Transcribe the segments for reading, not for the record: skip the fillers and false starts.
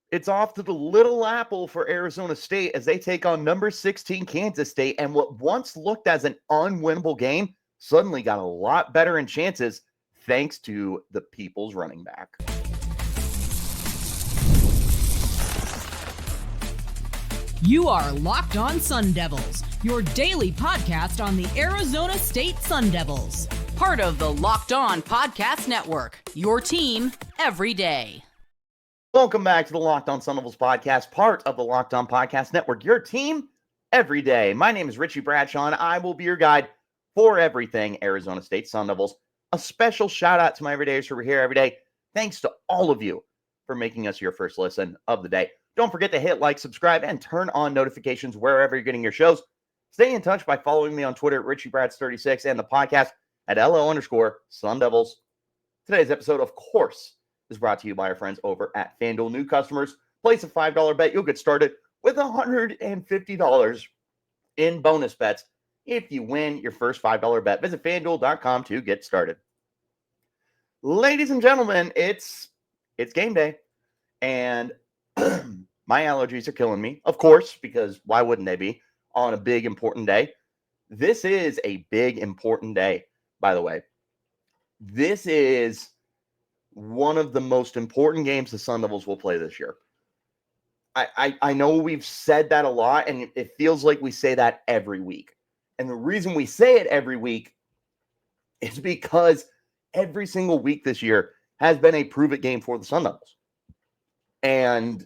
It's off to the Little Apple for Arizona State as they take on number 16 Kansas State. And what once looked as an unwinnable game suddenly got a lot better in chances thanks to the People's running back. You are Locked On Sun Devils, your daily podcast on the Arizona State Sun Devils. Part of the Locked On Podcast Network, your team every day. Welcome back to the Locked On Sun Devils podcast, part of the Locked On Podcast Network, your team every day. My name is Richie Bradshaw, and I will be your guide for everything Arizona State Sun Devils. A special shout out to my everydayers who are here every day. Thanks to all of you for making us your first listen of the day. Don't forget to hit like, subscribe, and turn on notifications wherever you're getting your shows. Stay in touch by following me on Twitter at RichieBrads36 and the podcast at LO_Sun Devils. Today's episode, of course, is brought to you by our friends over at FanDuel. New customers, place a $5 bet. You'll get started with $150 in bonus bets if you win your first $5 bet. Visit FanDuel.com to get started. Ladies and gentlemen, it's game day, and my allergies are killing me, of course, because why wouldn't they be on a big, important day? This is a big, important day, by the way. This is one of the most important games the Sun Devils will play this year. I know we've said that a lot, and it feels like we say that every week. And the reason we say it every week is because every single week this year has been a prove-it game for the Sun Devils. And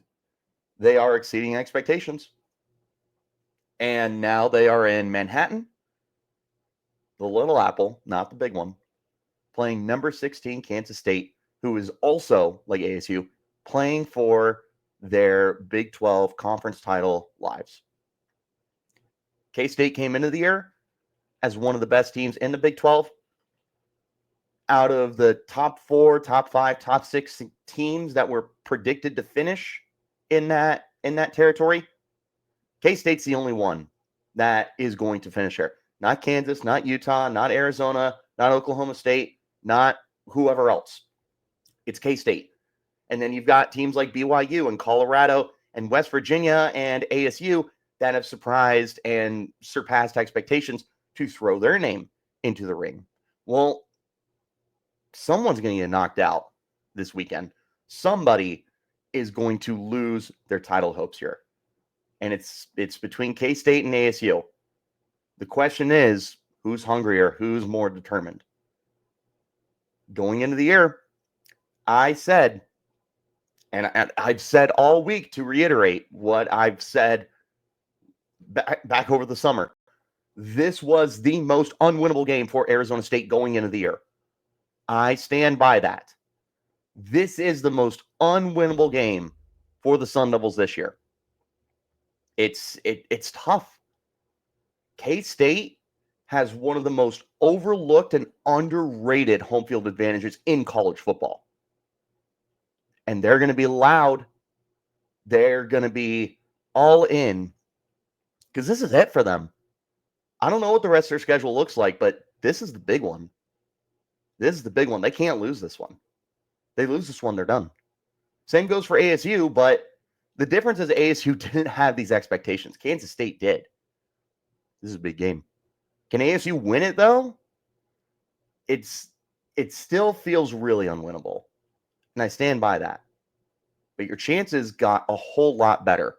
they are exceeding expectations. And now they are in Manhattan, the Little Apple, not the big one, playing number 16 Kansas State, who is also, like ASU, playing for their Big 12 conference title lives. K-State came into the year as one of the best teams in the Big 12. Out of the top 4, top 5, top 6 teams that were predicted to finish in that territory, K-State's the only one that is going to finish there. Not Kansas, not Utah, not Arizona, not Oklahoma State, not whoever else. It's K-State. And then you've got teams like BYU and Colorado and West Virginia and ASU that have surprised and surpassed expectations to throw their name into the ring. Well, someone's going to get knocked out this weekend. Somebody is going to lose their title hopes here. And it's between K-State and ASU. The question is, who's hungrier? Who's more determined? Going into the year, I said, and I've said all week to reiterate what I've said back over the summer. This was the most unwinnable game for Arizona State going into the year. I stand by that. This is the most unwinnable game for the Sun Devils this year. It's tough. K-State has one of the most overlooked and underrated home field advantages in college football. And they're going to be loud. They're going to be all in because this is it for them. I don't know what the rest of their schedule looks like, but this is the big one. This is the big one. They can't lose this one. They lose this one, they're done. Same goes for ASU, but the difference is ASU didn't have these expectations. Kansas State did. This is a big game. Can ASU win it, though? It still feels really unwinnable. And I stand by that. But your chances got a whole lot better.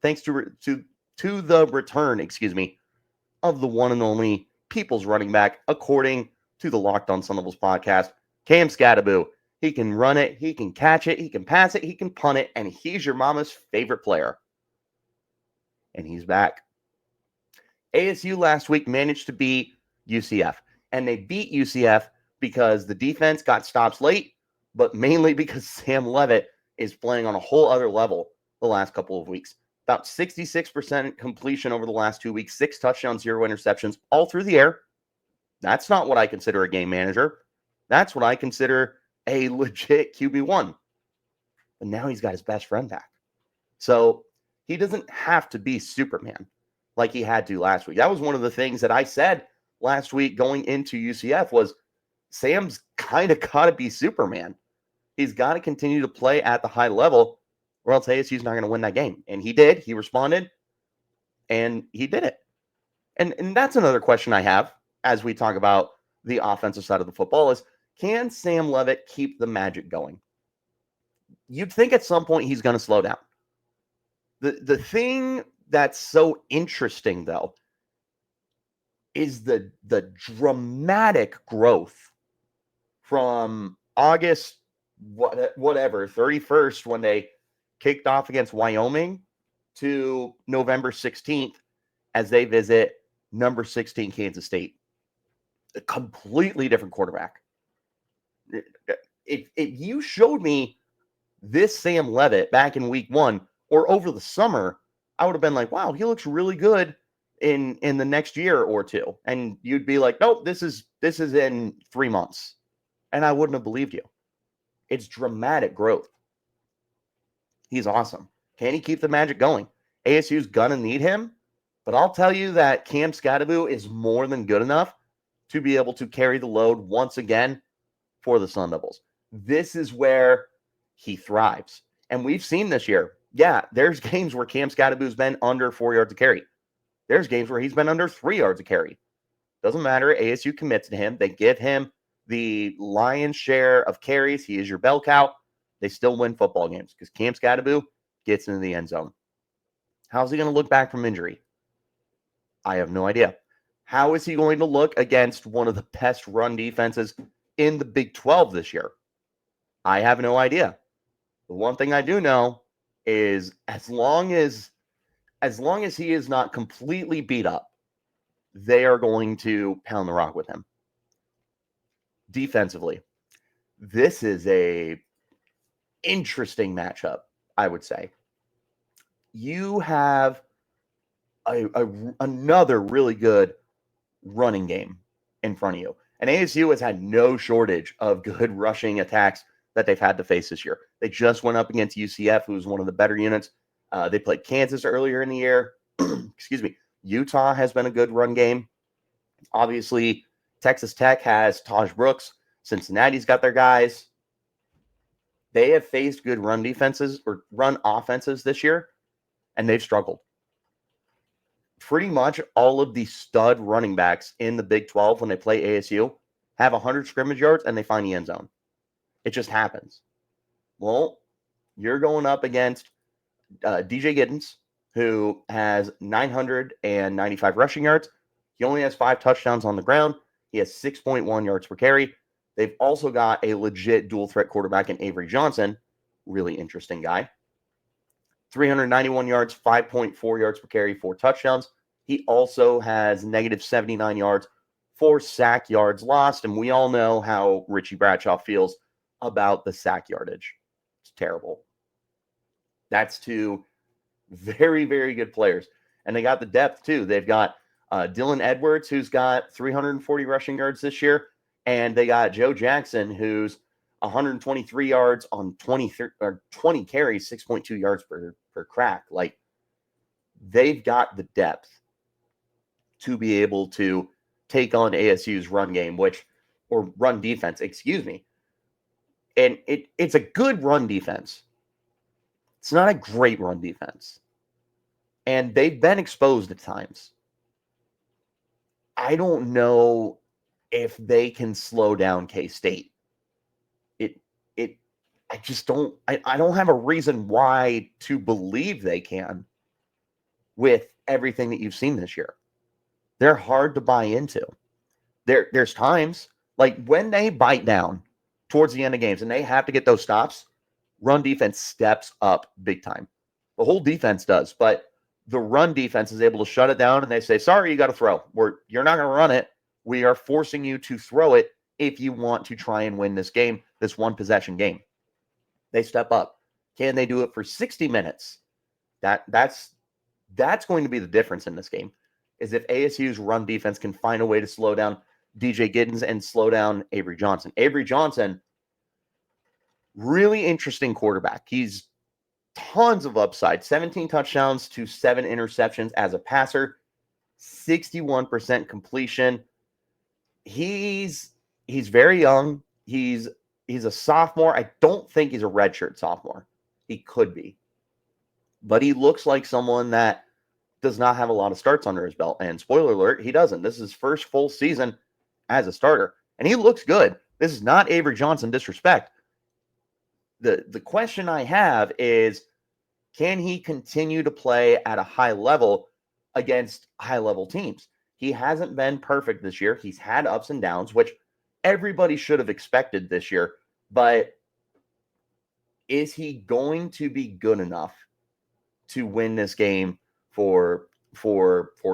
Thanks to the return, of the one and only People's running back, according to the Locked On Sun Devils podcast, Cam Scattaboo. He can run it, he can catch it, he can pass it, he can punt it, and he's your mama's favorite player. And he's back. ASU last week managed to beat UCF, and they beat UCF because the defense got stops late, but mainly because Sam Leavitt is playing on a whole other level the last couple of weeks. About 66% completion over the last 2 weeks, 6 touchdowns, 0 interceptions, all through the air. That's not what I consider a game manager. That's what I consider a legit QB1. And now he's got his best friend back. So he doesn't have to be Superman like he had to last week. That was one of the things that I said last week going into UCF was Sam's kind of got to be Superman. He's got to continue to play at the high level or else ASU's not going to win that game. And he did. He responded, and he did it. And that's another question I have as we talk about the offensive side of the football is, can Sam Leavitt keep the magic going? You'd think at some point he's going to slow down. The thing that's so interesting, though, is the dramatic growth from August, whatever, 31st, when they kicked off against Wyoming, to November 16th as they visit number 16 Kansas State. A completely different quarterback. If you showed me this Sam Leavitt back in week 1 or over the summer, I would have been like, wow, he looks really good in the next year or two. And you'd be like, nope, this is in 3 months. And I wouldn't have believed you. It's dramatic growth. He's awesome. Can he keep the magic going? ASU's going to need him, but I'll tell you that Cam Scadaboo is more than good enough to be able to carry the load once again for the Sun Devils. This is where he thrives. And we've seen this year, yeah, there's games where Cam Scadaboo's been under 4 yards a carry. There's games where he's been under 3 yards a carry. Doesn't matter. ASU commits to him. They give him the lion's share of carries. He is your bell cow. They still win football games because Cam Scadaboo gets into the end zone. How's he going to look back from injury? I have no idea. How is he going to look against one of the best run defenses in the Big 12 this year? I have no idea. The one thing I do know is as long as he is not completely beat up, they are going to pound the rock with him. Defensively, this is a interesting matchup, I would say. You have another really good running game in front of you. And ASU has had no shortage of good rushing attacks that they've had to face this year. They just went up against UCF, who's one of the better units. They played Kansas earlier in the year. Excuse me. Utah has been a good run game. Obviously, Texas Tech has Taj Brooks. Cincinnati's got their guys. They have faced good run defenses or run offenses this year, and they've struggled. Pretty much all of the stud running backs in the Big 12 when they play ASU have 100 scrimmage yards and they find the end zone. It just happens. Well, you're going up against DJ Giddens, who has 995 rushing yards. He only has 5 touchdowns on the ground. He has 6.1 yards per carry. They've also got a legit dual threat quarterback in Avery Johnson. Really interesting guy. 391 yards, 5.4 yards per carry, 4 touchdowns. He also has negative 79 yards, 4 sack yards lost. And we all know how Richie Bradshaw feels about the sack yardage. It's terrible. That's 2 very, very good players. And they got the depth, too. They've got Dylan Edwards, who's got 340 rushing yards this year. And they got Joe Jackson, who's 123 yards on 20 carries, 6.2 yards per crack. Like, they've got the depth to be able to take on ASU's run game, or run defense, excuse me. And it's a good run defense. It's not a great run defense. And they've been exposed at times. I don't know if they can slow down K-State. I just don't, I don't have a reason why to believe they can with everything that you've seen this year. They're hard to buy into. There's times, like when they bite down towards the end of games and they have to get those stops, run defense steps up big time. The whole defense does, but the run defense is able to shut it down and they say, sorry, you got to throw. You're not going to run it. We are forcing you to throw it if you want to try and win this game, this one possession game. They step up. Can they do it for 60 minutes? That's going to be the difference in this game, is if ASU's run defense can find a way to slow down DJ Giddens and slow down Avery Johnson. Avery Johnson, really interesting quarterback. He's tons of upside. 17 touchdowns to 7 interceptions as a passer. 61% completion. He's very young. He's a sophomore. I don't think he's a redshirt sophomore. He could be. but he looks like someone that does not have a lot of starts under his belt. And spoiler alert, he doesn't. This is his first full season as a starter, and he looks good. This is not Avery Johnson disrespect. The question I have is, can he continue to play at a high level against high-level teams? He hasn't been perfect this year. He's had ups and downs, which everybody should have expected this year. But is he going to be good enough to win this game for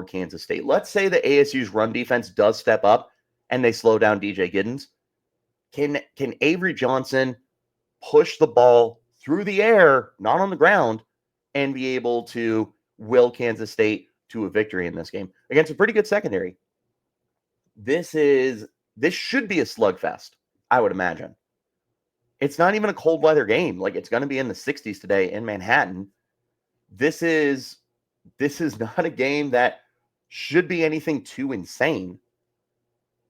Kansas State? Let's say the ASU's run defense does step up and they slow down DJ Giddens. Can Avery Johnson push the ball through the air, not on the ground, and be able to will Kansas State to a victory in this game against a pretty good secondary? This should be a slugfest, I would imagine. It's not even a cold weather game. Like, it's going to be in the 60s today in Manhattan. This is not a game that should be anything too insane.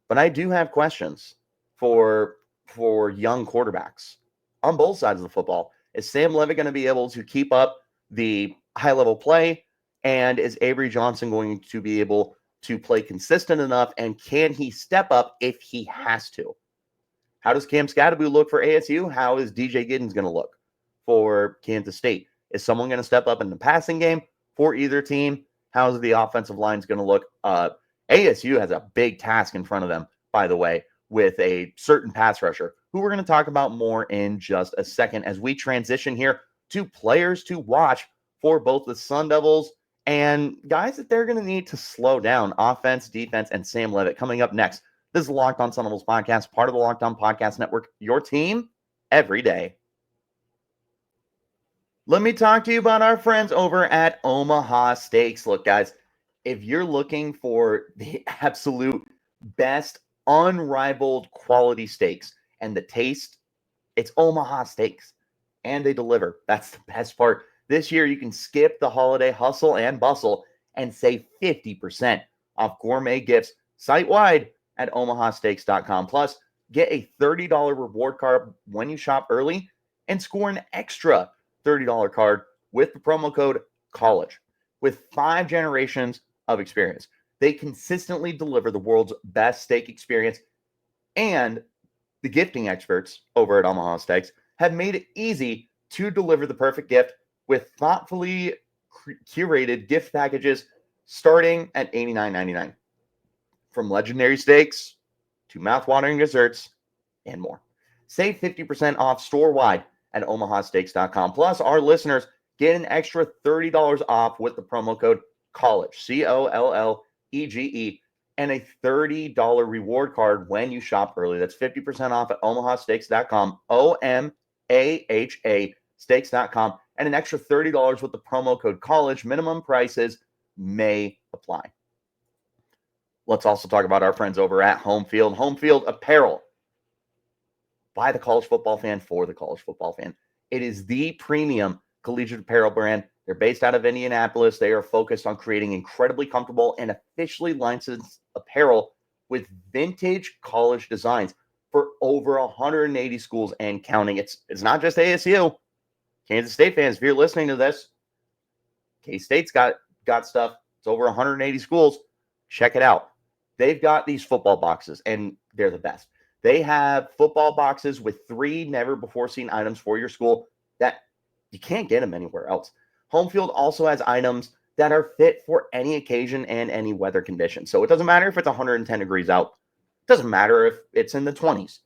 But I do have questions for young quarterbacks on both sides of the football. Is Sam Levitt going to be able to keep up the high-level play? And is Avery Johnson going to be able to play consistent enough? And can he step up if he has to? How does Cam Scatterby look for ASU? How is DJ Giddens going to look for Kansas State? Is someone going to step up in the passing game for either team? How's the offensive line going to look? ASU has a big task in front of them, by the way, with a certain pass rusher, who we're going to talk about more in just a second as we transition here to players to watch for both the Sun Devils and guys that they're going to need to slow down, offense, defense, and Sam Levitt. Coming up next, this is the Locked On Sun Devils podcast, part of the Locked On Podcast Network, your team every day. Let me talk to you about our friends over at Omaha Steaks. Look, guys, if you're looking for the absolute best, unrivaled quality steaks and the taste, it's Omaha Steaks, and they deliver. That's the best part. This year, you can skip the holiday hustle and bustle and save 50% off gourmet gifts site-wide at omahasteaks.com. Plus, get a $30 reward card when you shop early and score an extra $30 card with the promo code COLLEGE. With 5 generations of experience, they consistently deliver the world's best steak experience, and the gifting experts over at Omaha Steaks have made it easy to deliver the perfect gift with thoughtfully curated gift packages starting at $89.99. From legendary steaks to mouthwatering desserts and more. Save 50% off store-wide at omahasteaks.com. Plus, our listeners get an extra $30 off with the promo code COLLEGE, COLLEGE, and a $30 reward card when you shop early. That's 50% off at omahasteaks.com, OMAHA steaks.com, and an extra $30 with the promo code COLLEGE. Minimum prices may apply. Let's also talk about our friends over at Home Field. Home Field Apparel, by the college football fan, for the college football fan. It is the premium collegiate apparel brand. They're based out of Indianapolis. They are focused on creating incredibly comfortable and officially licensed apparel with vintage college designs for over 180 schools and counting. It's not just ASU. Kansas State fans, if you're listening to this, K-State's got stuff. It's over 180 schools. Check it out. They've got these football boxes, and they're the best. They have football boxes with 3 never-before-seen items for your school that you can't get them anywhere else. Home Field also has items that are fit for any occasion and any weather condition. So it doesn't matter if it's 110 degrees out. It doesn't matter if it's in the 20s.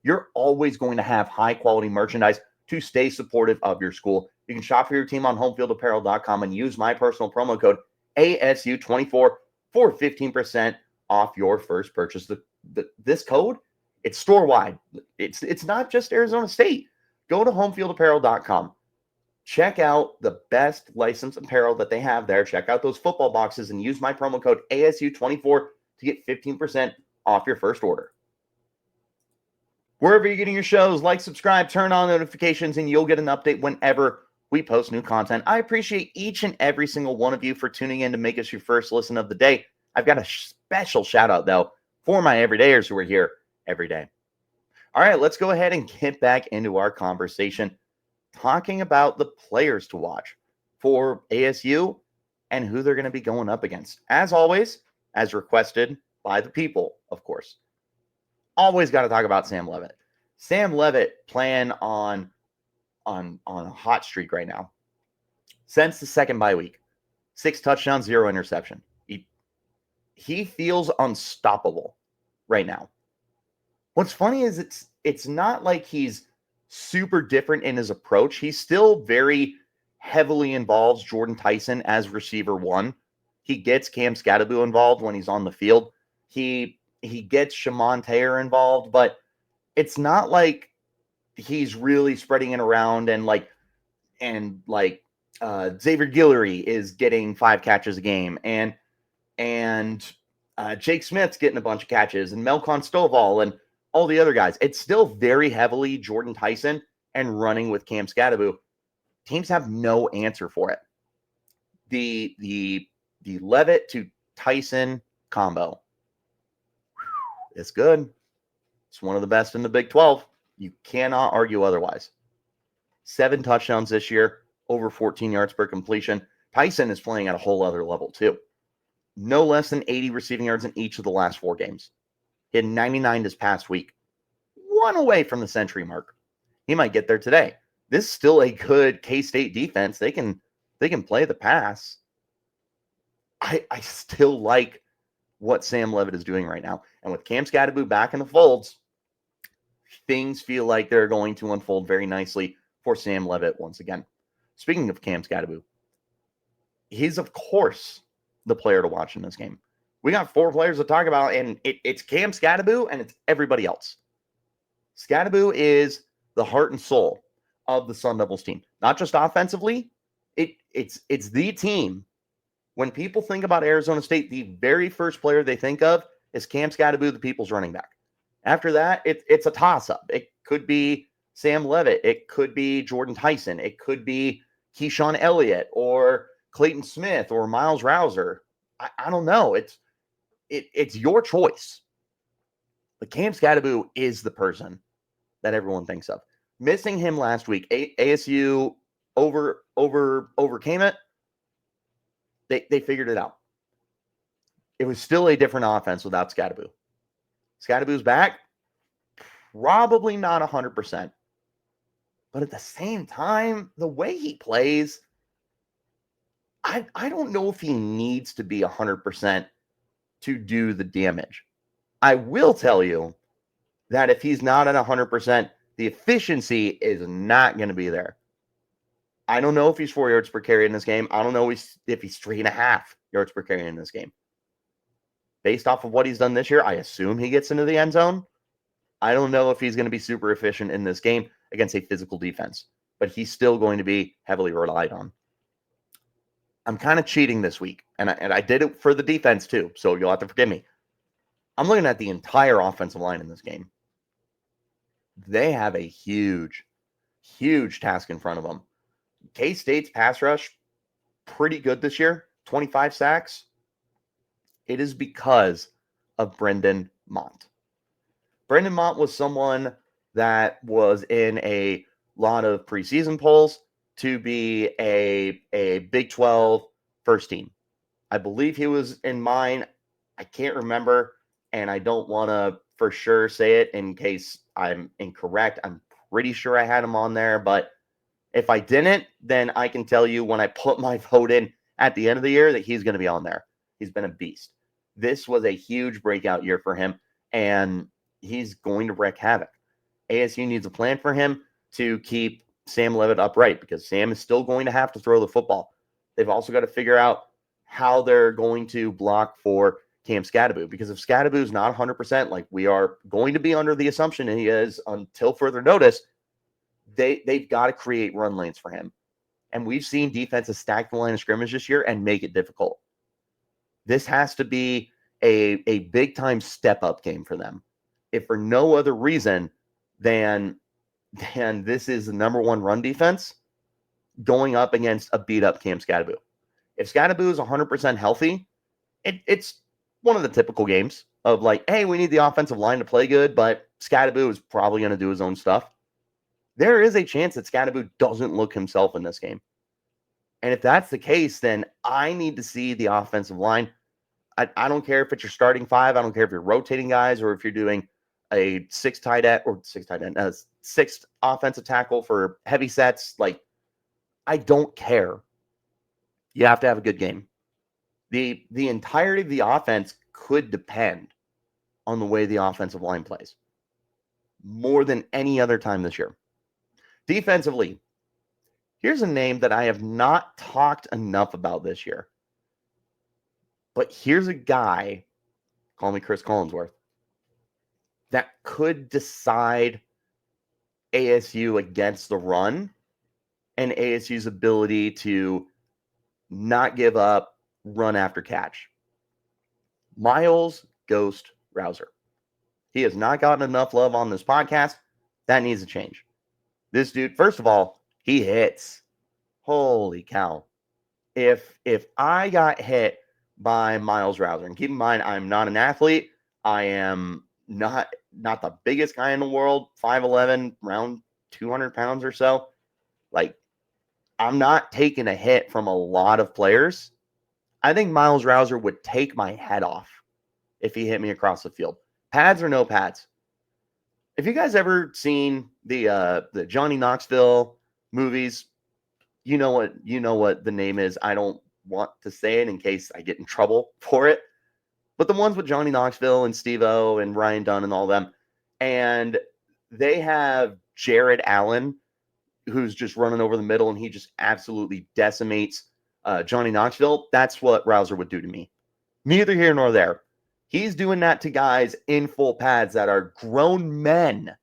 You're always going to have high-quality merchandise to stay supportive of your school. You can shop for your team on homefieldapparel.com and use my personal promo code ASU24 for 15% off your first purchase. This code, it's store-wide. It's not just Arizona State. Go to homefieldapparel.com. Check out the best licensed apparel that they have there. Check out those football boxes and use my promo code ASU24 to get 15% off your first order. Wherever you're getting your shows, like, subscribe, turn on notifications, and you'll get an update whenever we post new content. I appreciate each and every single one of you for tuning in to make us your first listen of the day. I've got a special shout out, though, for my everydayers who are here every day. All right, let's go ahead and get back into our conversation, talking about the players to watch for ASU and who they're going to be going up against. As always, as requested by the people, of course. Always got to talk about Sam Leavitt. Sam Leavitt playing on a hot streak right now. Since the second bye week, 6 touchdowns, 0 interception. He feels unstoppable right now. What's funny is it's not like he's super different in his approach. He's still very heavily involves Jordan Tyson as receiver 1. He gets Cam Scadaboo involved when he's on the field. He gets Shimon Taylor involved, but it's not like he's really spreading it around and Xavier Guillory is getting 5 catches a game and Jake Smith's getting a bunch of catches and Melcon Stovall and all the other guys. It's still very heavily Jordan Tyson and running with Cam Scadaboo. Teams have no answer for it. The Leavitt to Tyson combo. It's good. It's one of the best in the Big 12. You cannot argue otherwise. 7 touchdowns this year, over 14 yards per completion. Tyson is playing at a whole other level too. No less than 80 receiving yards in each of the last 4 games. Hit 99 this past week. 1 away from the century mark. He might get there today. This is still a good K-State defense. They can play the pass. I still like what Sam Leavitt is doing right now. And with Cam Scadaboo back in the folds, things feel like they're going to unfold very nicely for Sam Leavitt once again. Speaking of Cam Scadaboo, he's, of course, the player to watch in this game. We got 4 players to talk about, and it's Cam Scadaboo and it's everybody else. Scadaboo is the heart and soul of the Sun Devils team. Not just offensively, it's the team. When people think about Arizona State, the very first player they think of is Cam Scadaboo, the people's running back. After that, it's a toss-up. It could be Sam Leavitt. It could be Jordan Tyson. It could be Keyshawn Elliott or Clayton Smith or Miles Rouser. I don't know. It's your choice. But Cam Scadaboo is the person that everyone thinks of. Missing him last week, ASU overcame it. They figured it out. It was still a different offense without Scadaboo. Scadaboo's back. Probably not 100%. But at the same time, the way he plays, I don't know if he needs to be 100% to do the damage. I will tell you that if he's not at 100%, the efficiency is not going to be there. I don't know if he's 4 yards per carry in this game. I don't know if he's 3.5 yards per carry in this game. Based off of what he's done this year, I assume he gets into the end zone. I don't know if he's going to be super efficient in this game against a physical defense, but he's still going to be heavily relied on. I'm kind of cheating this week, and I did it for the defense too, so you'll have to forgive me. I'm looking at the entire offensive line in this game. They have a huge, huge task in front of them. K-State's pass rush, pretty good this year, 25 sacks. It is because of Brendan Mont. Brendan Mont was someone that was in a lot of preseason polls to be a Big 12 first team. I believe he was in mine. I can't remember, and I don't want to for sure say it in case I'm incorrect. I'm pretty sure I had him on there, but if I didn't, then I can tell you when I put my vote in at the end of the year that he's going to be on there. He's been a beast. This was a huge breakout year for him, and he's going to wreak havoc. ASU needs a plan for him to keep Sam Leavitt upright because Sam is still going to have to throw the football. They've also got to figure out how they're going to block for Cam Scadaboo, because if Scadaboo is not 100%, like we are going to be under the assumption that he is until further notice, they've got to create run lanes for him. And we've seen defenses stack the line of scrimmage this year and make it difficult. This has to be a big-time step-up game for them. If for no other reason than this is the number 1 run defense going up against a beat-up Cam Scadaboo. If Scadaboo is 100% healthy, it's one of the typical games of like, hey, we need the offensive line to play good, but Scadaboo is probably going to do his own stuff. There is a chance that Scadaboo doesn't look himself in this game. And if that's the case, then I need to see the offensive line. I don't care if it's your starting five. I don't care if you're rotating guys or if you're doing a sixth offensive tackle for heavy sets. Like, I don't care. You have to have a good game. The entirety of the offense could depend on the way the offensive line plays more than any other time this year. Defensively, here's a name that I have not talked enough about this year. But here's a guy, call me Chris Collinsworth, that could decide ASU against the run and ASU's ability to not give up run after catch. Miles Ghost Rouser. He has not gotten enough love on this podcast. That needs to change. This dude, first of all, he hits. Holy cow. If I got hit by Miles Rouser, and keep in mind, I'm not an athlete. I am not the biggest guy in the world, 5'11", around 200 pounds or so. Like, I'm not taking a hit from a lot of players. I think Miles Rouser would take my head off if he hit me across the field. Pads or no pads. If you guys ever seen the Johnny Knoxville movies, you know what the name is. I don't want to say it in case I get in trouble for it. But the ones with Johnny Knoxville and Steve-O and Ryan Dunn and all them. And they have Jared Allen, who's just running over the middle, and he just absolutely decimates Johnny Knoxville. That's what Rouser would do to me. Neither here nor there. He's doing that to guys in full pads that are grown men.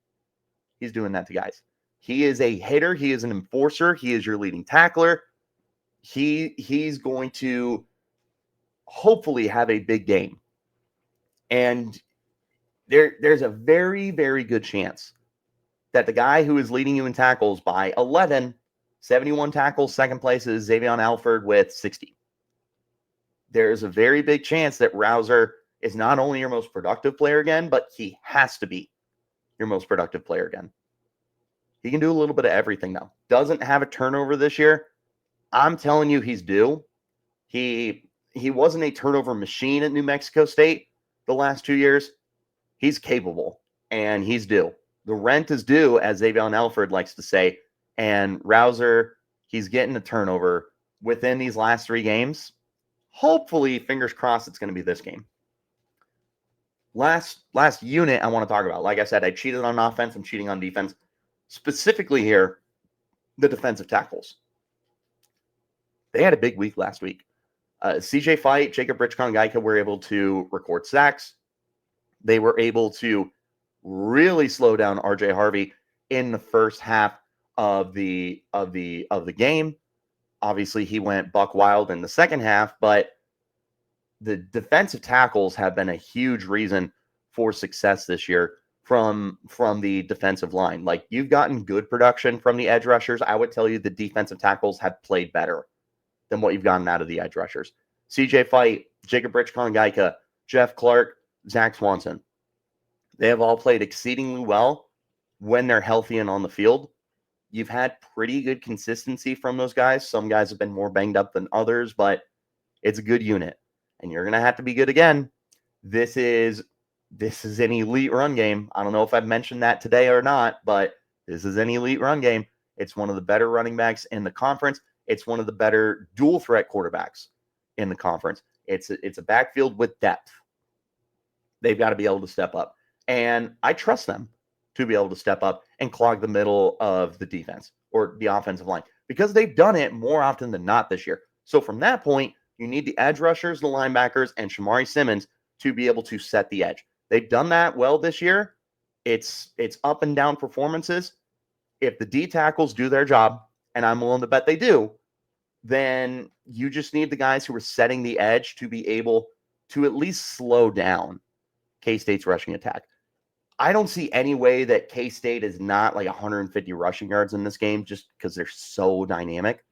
He's doing that to guys. He is a hitter. He is an enforcer. He is your leading tackler. He's going to hopefully have a big game. And there's a very, very good chance that the guy who is leading you in tackles by 11, 71 tackles, second place is Xavier Alford with 60. There's a very big chance that Rouser is not only your most productive player again, but he has to be your most productive player again. He can do a little bit of everything now. Doesn't have a turnover this year. I'm telling you, he's due. He wasn't a turnover machine at New Mexico State the last 2 years. He's capable, and he's due. The rent is due, as Xavier Alford likes to say, and Rouser, he's getting a turnover within these last 3 games. Hopefully, fingers crossed, it's going to be this game. Last unit I want to talk about. Like I said, I cheated on offense. I'm cheating on defense. Specifically here, the defensive tackles. They had a big week last week. CJ Fight, Jacob Richcon-Geika were able to record sacks. They were able to really slow down RJ Harvey in the first half of the game. Obviously, he went buck wild in the second half, but the defensive tackles have been a huge reason for success this year from the defensive line. Like, you've gotten good production from the edge rushers. I would tell you the defensive tackles have played better than what you've gotten out of the edge rushers. CJ Fight, Jacob Richcon-Geika, Jeff Clark, Zach Swanson. They have all played exceedingly well when they're healthy and on the field. You've had pretty good consistency from those guys. Some guys have been more banged up than others, but it's a good unit. And you're going to have to be good again. This is an elite run game. I don't know if I've mentioned that today or not, but this is an elite run game. It's one of the better running backs in the conference. It's one of the better dual threat quarterbacks in the conference. It's a backfield with depth. They've got to be able to step up. And I trust them to be able to step up and clog the middle of the defense or the offensive line because they've done it more often than not this year. So from that point, you need the edge rushers, the linebackers, and Shamari Simmons to be able to set the edge. They've done that well this year. It's up and down performances. If the D tackles do their job, and I'm willing to bet they do, then you just need the guys who are setting the edge to be able to at least slow down K-State's rushing attack. I don't see any way that K-State is not like 150 rushing yards in this game just because they're so dynamic.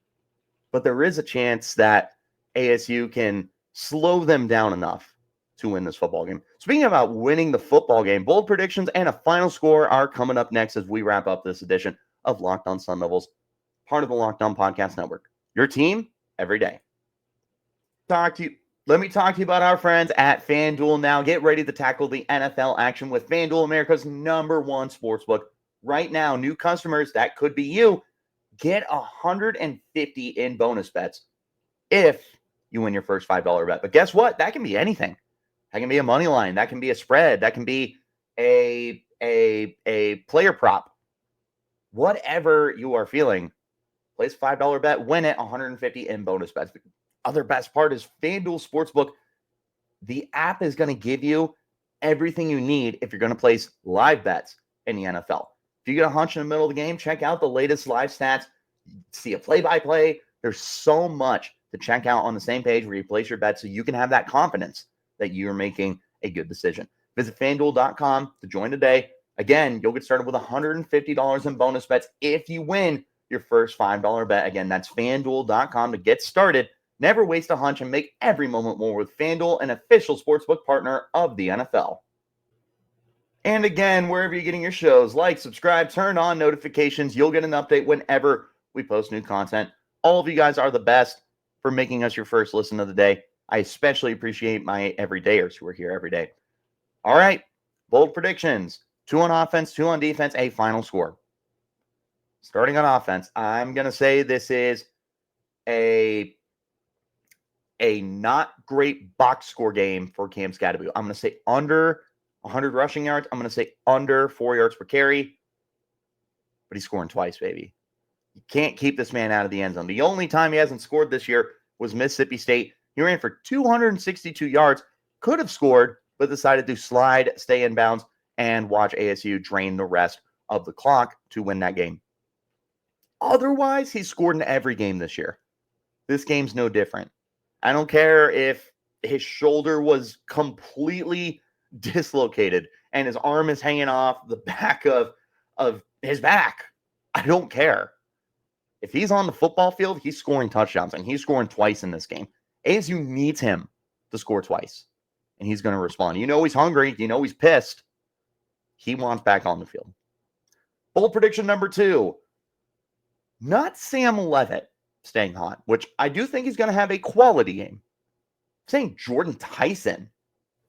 But there is a chance that ASU can slow them down enough to win this football game. Speaking about winning the football game, bold predictions and a final score are coming up next as we wrap up this edition of Locked On Sun Devils, part of the Locked On Podcast Network. Your team every day. Let me talk to you about our friends at FanDuel now. Get ready to tackle the NFL action with FanDuel, America's #1 sportsbook. Right now, new customers, that could be you, get $150 in bonus bets if you win your first $5 bet. But guess what? That can be anything. That can be a money line. That can be a spread. That can be a player prop. Whatever you are feeling, place a $5 bet, win it, $150 in bonus bets. Other best part is FanDuel Sportsbook. The app is going to give you everything you need if you're going to place live bets in the NFL. If you get a hunch in the middle of the game, check out the latest live stats. See a play-by-play. There's so much to check out on the same page where you place your bets so you can have that confidence that you're making a good decision. Visit FanDuel.com to join today. Again, you'll get started with $150 in bonus bets if you win your first $5 bet. Again, that's FanDuel.com to get started. Never waste a hunch and make every moment more with FanDuel, an official sportsbook partner of the NFL. And again, wherever you're getting your shows, like, subscribe, turn on notifications. You'll get an update whenever we post new content. All of you guys are the best for making us your first listen of the day. I especially appreciate my everydayers who are here every day. All right, bold predictions. 2 on offense, 2 on defense, a final score. Starting on offense, I'm going to say this is a not great box score game for Cam Scatterby. I'm going to say under 100 rushing yards. I'm going to say under 4 yards per carry. But he's scoring twice, baby. You can't keep this man out of the end zone. The only time he hasn't scored this year was Mississippi State. He ran for 262 yards. Could have scored, but decided to slide, stay in bounds, and watch ASU drain the rest of the clock to win that game. Otherwise, he's scored in every game this year. This game's no different. I don't care if his shoulder was completely dislocated and his arm is hanging off the back of his back. I don't care. If he's on the football field, he's scoring touchdowns, and he's scoring twice in this game. ASU needs him to score twice, and he's going to respond. You know he's hungry. You know he's pissed. He wants back on the field. Bold prediction number 2. Not Sam Leavitt staying hot, which I do think he's going to have a quality game. I'm saying Jordan Tyson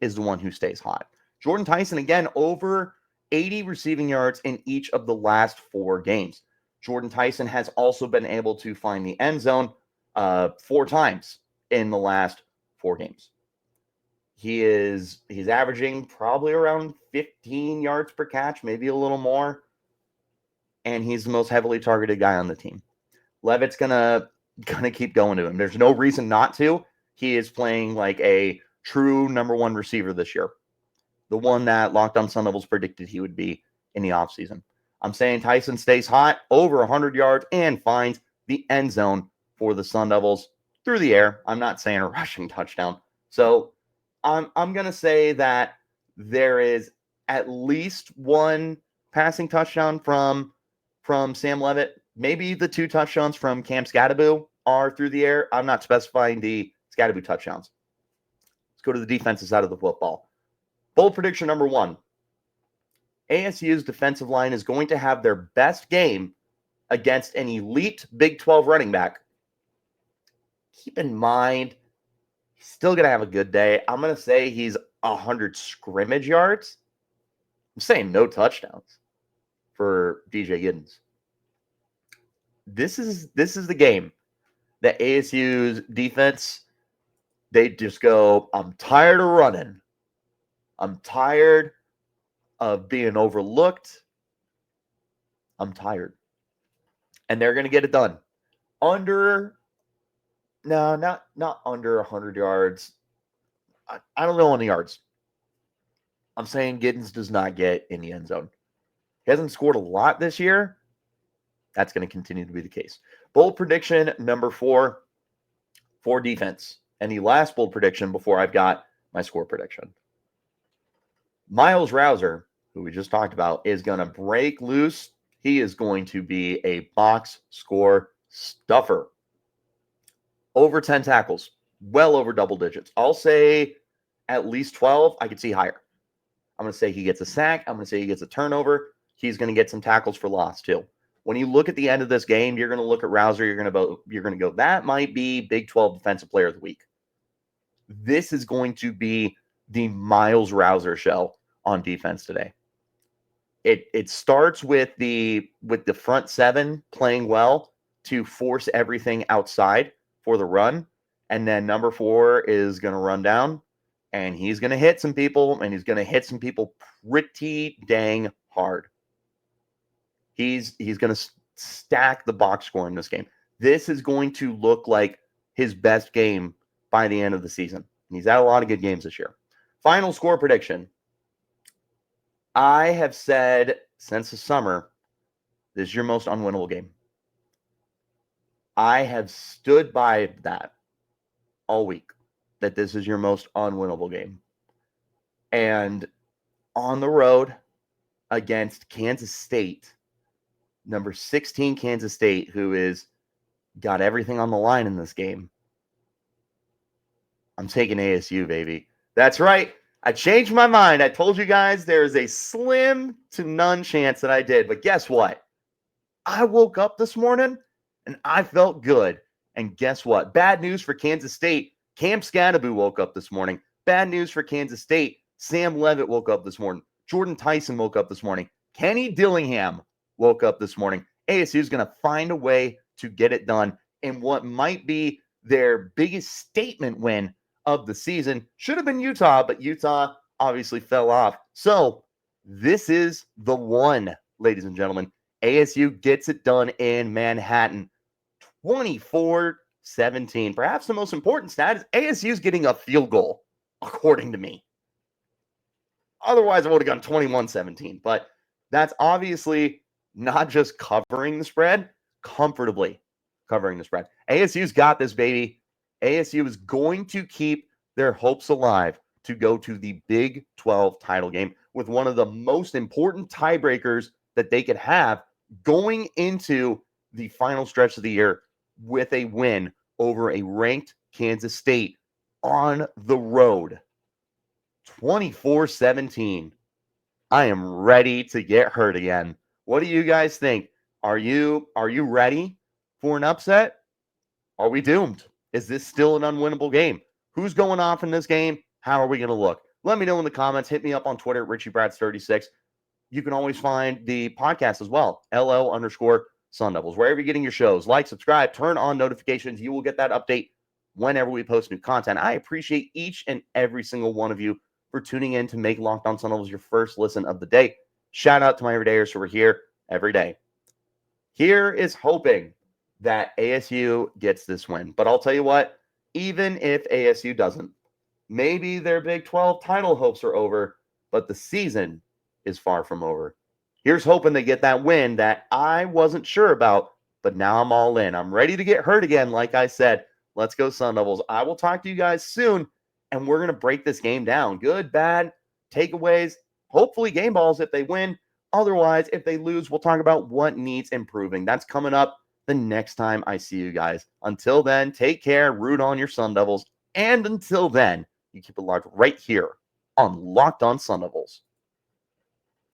is the one who stays hot. Jordan Tyson, again, over 80 receiving yards in each of the last 4 games. Jordan Tyson has also been able to find the end zone 4 times in the last 4 games. He's averaging probably around 15 yards per catch, maybe a little more. And he's the most heavily targeted guy on the team. Leavitt's gonna keep going to him. There's no reason not to. He is playing like a true #1 receiver this year. The one that Locked On Sun Devils predicted he would be in the offseason. I'm saying Tyson stays hot, over 100 yards, and finds the end zone for the Sun Devils through the air. I'm not saying a rushing touchdown. So I'm going to say that there is at least 1 passing touchdown from Sam Leavitt. Maybe the 2 touchdowns from Cam Scatterby are through the air. I'm not specifying the Scatterby touchdowns. Let's go to the defensive side of the football. Bold prediction number 1. ASU's defensive line is going to have their best game against an elite Big 12 running back. Keep in mind, he's still going to have a good day. I'm going to say he's 100 scrimmage yards. I'm saying no touchdowns for DJ Giddens. This is the game that ASU's defense, they just go, I'm tired of running. I'm tired of being overlooked. I'm tired. And they're going to get it done. Not under 100 yards. I don't know on the yards. I'm saying Giddens does not get in the end zone. He hasn't scored a lot this year. That's going to continue to be the case. Bold prediction number 4 for defense. And the last bold prediction before I've got my score prediction. Miles Rouser, who we just talked about, is going to break loose. He is going to be a box score stuffer. Over 10 tackles, well over double digits. I'll say at least 12. I could see higher. I'm going to say he gets a sack. I'm going to say he gets a turnover. He's going to get some tackles for loss too. When you look at the end of this game, you're going to look at Rouser. You're going to go, that might be Big 12 Defensive Player of the Week. This is going to be the Miles Rouser show on defense today. It starts with the front seven playing well to force everything outside for the run, and then number 4 is going to run down, and he's going to hit some people, and he's going to hit some people pretty dang hard. He's going to stack the box score in this game. This is going to look like his best game by the end of the season. And he's had a lot of good games this year. Final score prediction. I have said since the summer, this is your most unwinnable game. I have stood by that all week, that this is your most unwinnable game. And on the road against Kansas State, number 16 Kansas State, who is got everything on the line in this game, I'm taking ASU, baby. That's right. I changed my mind. I told you guys there is a slim to none chance that I did. But guess what? I woke up this morning and I felt good. And guess what? Bad news for Kansas State. Cam Scadaboo woke up this morning. Bad news for Kansas State. Sam Levitt woke up this morning. Jordan Tyson woke up this morning. Kenny Dillingham woke up this morning. ASU is going to find a way to get it done in what might be their biggest statement win of the season. Should have been Utah, but Utah obviously fell off. So this is the one, ladies and gentlemen. ASU gets it done in Manhattan. 24-17. Perhaps the most important stat is ASU's getting a field goal, according to me. Otherwise, I would have gone 21-17. But that's obviously not just covering the spread, comfortably covering the spread. ASU's got this, baby. ASU is going to keep their hopes alive to go to the Big 12 title game with one of the most important tiebreakers that they could have going into the final stretch of the year with a win over a ranked Kansas State on the road. 24-17. I am ready to get hurt again. What do you guys think? Are you ready for an upset? Are we doomed? Is this still an unwinnable game? Who's going off in this game? How are we going to look? Let me know in the comments. Hit me up on Twitter at RichieBrads36. You can always find the podcast as well, LO_Sun Devils. Wherever you're getting your shows, like, subscribe, turn on notifications. You will get that update whenever we post new content. I appreciate each and every single one of you for tuning in to make Locked On Sun Devils your first listen of the day. Shout out to my everydayers who are here every day. Here is hoping that ASU gets this win. But I'll tell you what, even if ASU doesn't, maybe their Big 12 title hopes are over, but the season is far from over. Here's hoping they get that win that I wasn't sure about, but now I'm all in. I'm ready to get hurt again, like I said. Let's go Sun Devils. I will talk to you guys soon, and we're going to break this game down. Good, bad, takeaways, hopefully game balls if they win. Otherwise, if they lose, we'll talk about what needs improving. That's coming up the next time I see you guys. Until then, take care, root on your Sun Devils, and until then, you keep it locked right here on Locked On Sun Devils.